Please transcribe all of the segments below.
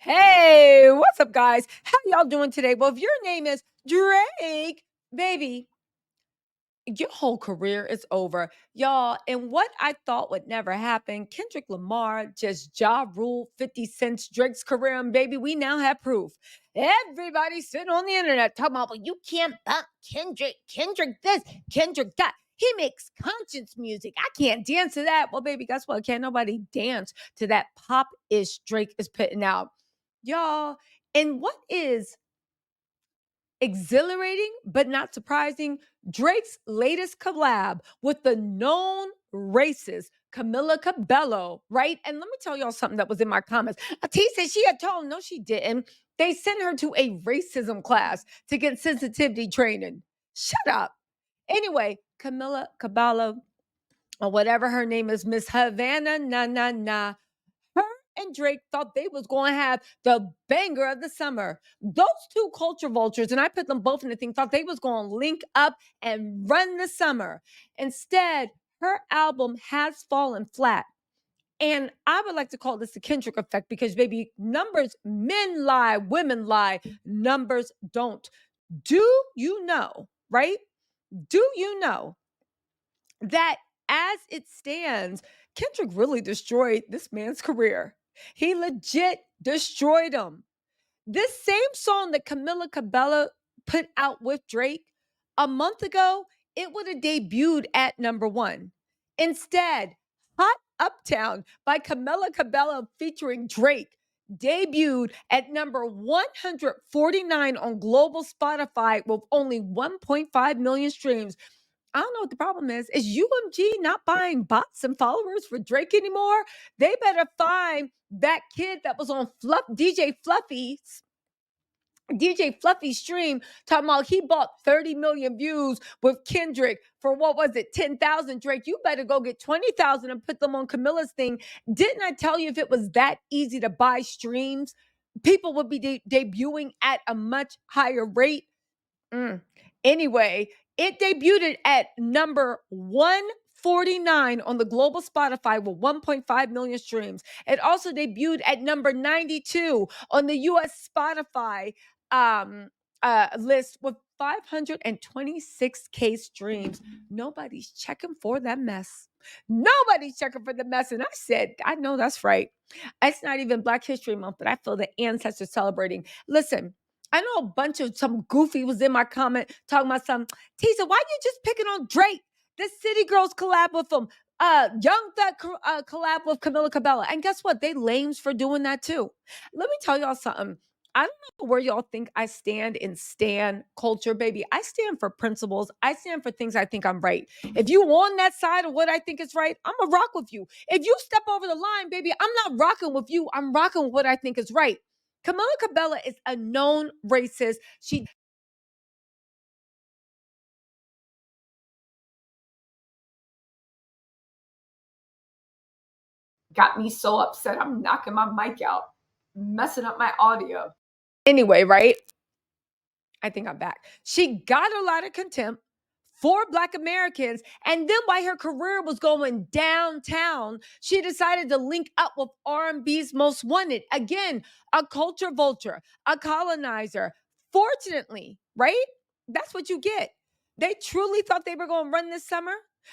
Hey, what's up, guys? How y'all doing today? Well, if your name is Drake, baby, your whole career is over, y'all. And what I thought would never happen, Kendrick Lamar just job ruled 50 Cent's Drake's career, and baby, we now have proof. Everybody's sitting on the internet talking about, well, you can't bump Kendrick, Kendrick this, Kendrick that. He makes conscience music. I can't dance to that. Well, baby, guess what? Can't nobody dance to that pop-ish Drake is putting out. Y'all, and what is exhilarating but not surprising, Drake's latest collab with the known racist Camila Cabello, right? And let me tell y'all something that was in my comments. T said she had told him, no, she didn't. They sent her to a racism class to get sensitivity training. Shut up. Anyway, Camila Cabello, or whatever her name is, Miss Havana, her and Drake thought they was going to have the banger of the summer. Those two culture vultures, and I put them both in the thing, thought they was going to link up and run the summer. Instead, her album has fallen flat. And I would like to call this the Kendrick effect because, baby, numbers, men lie, women lie, numbers don't. Do you know, right? Do you know that as it stands, Kendrick really destroyed this man's career? He legit destroyed him. This same song that Camila Cabello put out with Drake a month ago, it would have debuted at number one. Instead, Hot Uptown by Camila Cabello featuring Drake debuted at number 149 on global Spotify with only 1.5 million streams. I don't know what the problem is. Is UMG not buying bots and followers for Drake anymore? They better find that kid that was on DJ Fluffy's stream talking about he bought 30 million views with Kendrick for what was it, 10,000. Drake, you better go get 20,000 and put them on Camilla's thing. Didn't I tell you if it was that easy to buy streams, people would be debuting at a much higher rate? Mm. Anyway, it debuted at number 149 on the global Spotify with 1.5 million streams. It also debuted at number 92 on the US Spotify list with 526K streams. Nobody's checking for that mess. Nobody's checking for the mess. And I said, I know that's right. It's not even Black History Month, but I feel the ancestors celebrating. Listen, I know a bunch of some goofy was in my comment talking about some Tisa, why you just picking on Drake? The City Girls collab with him. Young Thug collab with Camila Cabello. And guess what? They lames for doing that too. Let me tell y'all something. I don't know where y'all think I stand in stan culture, baby. I stand for principles. I stand for things I think I'm right. If you on that side of what I think is right, I'm gonna rock with you. If you step over the line, baby, I'm not rocking with you. I'm rocking with what I think is right. Camila Cabello is a known racist. She got me so upset. I'm knocking my mic out, messing up my audio. Anyway, right? I think I'm back. She got a lot of contempt for Black Americans. And then while her career was going downtown, she decided to link up with R&B's Most Wanted. Again, a culture vulture, a colonizer. Fortunately, right? That's what you get. They truly thought they were going to run this summer.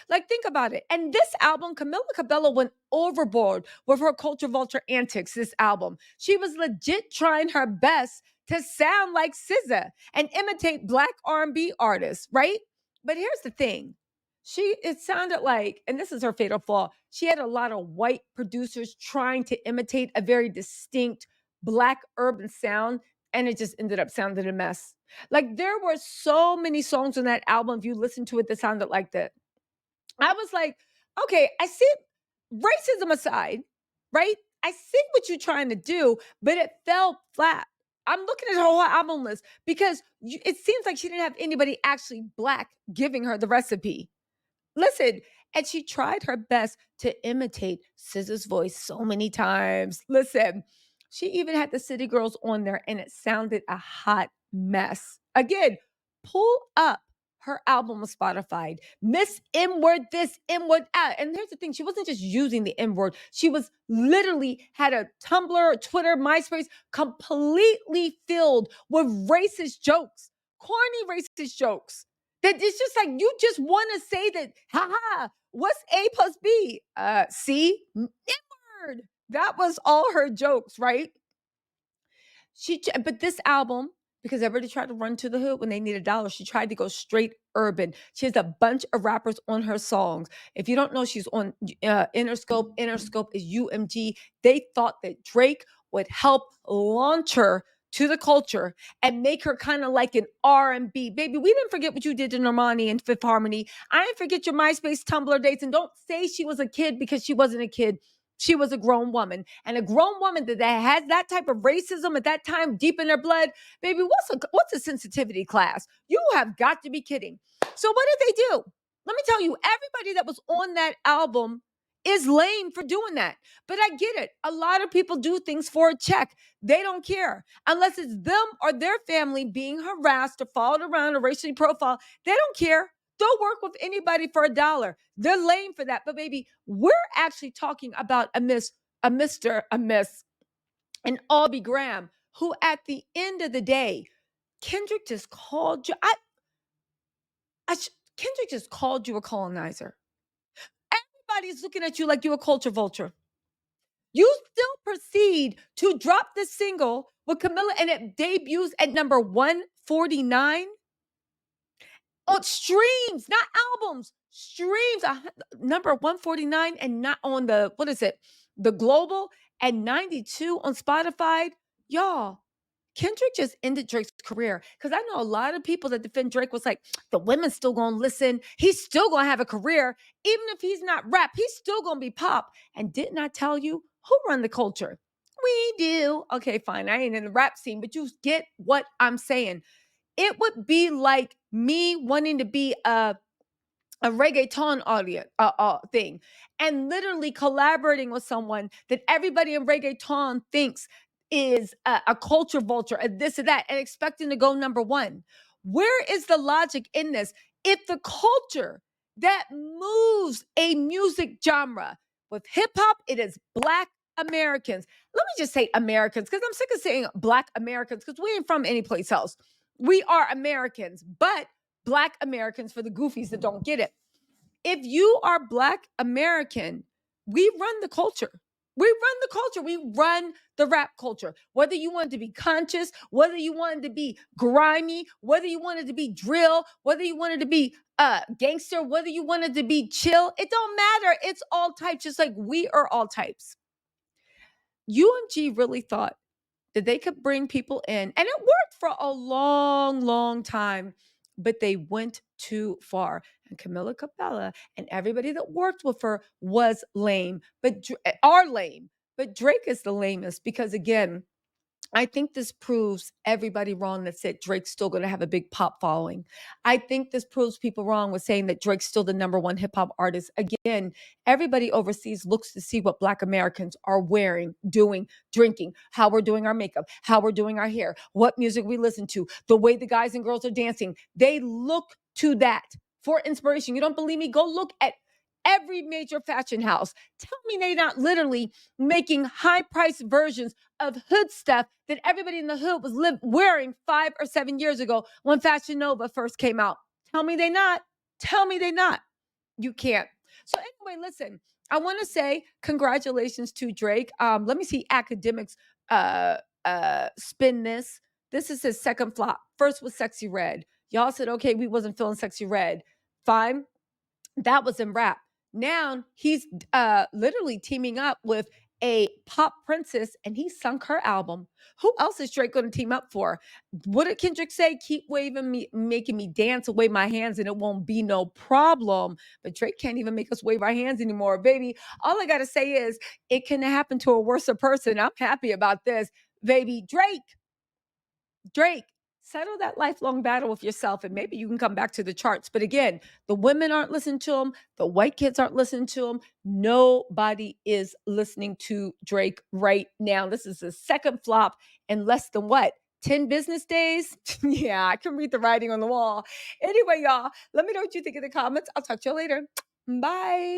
Like, think about it. And this album, Camila Cabello went overboard with her culture vulture antics. This album, she was legit trying her best to sound like SZA and imitate Black R&B artists, right? But here's the thing. It sounded like, and this is her fatal flaw, she had a lot of white producers trying to imitate a very distinct Black urban sound, and it just ended up sounding a mess. Like, there were so many songs on that album, if you listen to it, that sounded like that. I was like, okay, I see racism aside, right? I see what you're trying to do, but it fell flat. I'm looking at her whole album list because it seems like she didn't have anybody actually Black giving her the recipe. Listen, and she tried her best to imitate SZA's voice so many times. Listen, she even had the City Girls on there and it sounded a hot mess. Again, pull up her album was Spotify. Miss N word this, N word out. And here's the thing, she wasn't just using the N word. She was literally had a Tumblr, Twitter, MySpace completely filled with racist jokes, corny racist jokes. That it's just like you just want to say that, haha, what's A plus B? C, N word. That was all her jokes, right? But this album, because everybody tried to run to the hood when they needed dollars, she tried to go straight urban. She has a bunch of rappers on her songs. If you don't know, she's on Interscope. Interscope is UMG. They thought that Drake would help launch her to the culture and make her kind of like an R&B. Baby, we didn't forget what you did to Normani and Fifth Harmony. I didn't forget your MySpace Tumblr dates. And don't say she was a kid, because she wasn't a kid. She was a grown woman, and a grown woman that has that type of racism at that time deep in her blood. Baby, what's a sensitivity class? You have got to be kidding. So what did they do? Let me tell you, everybody that was on that album is lame for doing that. But I get it. A lot of people do things for a check. They don't care unless it's them or their family being harassed or followed around or racially profiled. They don't care. They'll work with anybody for $1. They're lame for that. But baby, we're actually talking about a miss, an Albie Graham, who at the end of the day, Kendrick just called you. Kendrick just called you a colonizer. Everybody's looking at you like you're a culture vulture. You still proceed to drop this single with Camilla, and it debuts at number 149 on streams, not albums, streams. Number 149, and not on the, what is it, the global, and 92 on Spotify. Y'all, Kendrick just ended Drake's career, because I know a lot of people that defend Drake was like, the women's still gonna listen, he's still gonna have a career, even if he's not rap, he's still gonna be pop. And didn't I tell you who run the culture? We do. Okay, fine, I ain't in the rap scene, but you get what I'm saying. It would be like me wanting to be a reggaeton audience thing, and literally collaborating with someone that everybody in reggaeton thinks is a culture vulture, and this or that, and expecting to go number one. Where is the logic in this? If the culture that moves a music genre with hip hop, it is Black Americans. Let me just say Americans, because I'm sick of saying Black Americans, because we ain't from any place else. We are Americans, but Black Americans for the goofies that don't get it. If you are Black American, we run the culture. We run the culture. We run the rap culture. Whether you want it to be conscious, whether you want it to be grimy, whether you want it to be drill, whether you want it to be gangster, whether you want it to be chill, it don't matter. It's all types, just like we are all types. UMG really thought that they could bring people in, and it worked for a long, long time, but they went too far. And Camila Cabella and everybody that worked with her was lame, but are lame. But Drake is the lamest, because again, I think this proves everybody wrong that said Drake's still going to have a big pop following. I think this proves people wrong with saying that Drake's still the number one hip hop artist. Again, everybody overseas looks to see what Black Americans are wearing, doing, drinking, how we're doing our makeup, how we're doing our hair, what music we listen to, the way the guys and girls are dancing. They look to that for inspiration. You don't believe me? Go look at every major fashion house. Tell me they're not literally making high priced versions of hood stuff that everybody in the hood was wearing 5 or 7 years ago when Fashion Nova first came out. Tell me they not. Tell me they not. You can't. So anyway, listen, I want to say congratulations to Drake. Let me see academics spin this. This is his second flop. First was Sexy Red. Y'all said, okay, we wasn't feeling Sexy Red. Fine. That was in rap. Now he's literally teaming up with a pop princess, and he sunk her album. Who else is Drake going to team up for? What did Kendrick say? Keep waving me, making me dance, wave my hands, and it won't be no problem. But Drake can't even make us wave our hands anymore, baby. All I got to say is it can happen to a worse person. I'm happy about this, baby. Drake, settle that lifelong battle with yourself, and maybe you can come back to the charts. But again, the women aren't listening to him. The white kids aren't listening to him. Nobody is listening to Drake right now. This is the second flop in less than what? 10 business days. Yeah, I can read the writing on the wall. Anyway, y'all, let me know what you think in the comments. I'll talk to you later. Bye.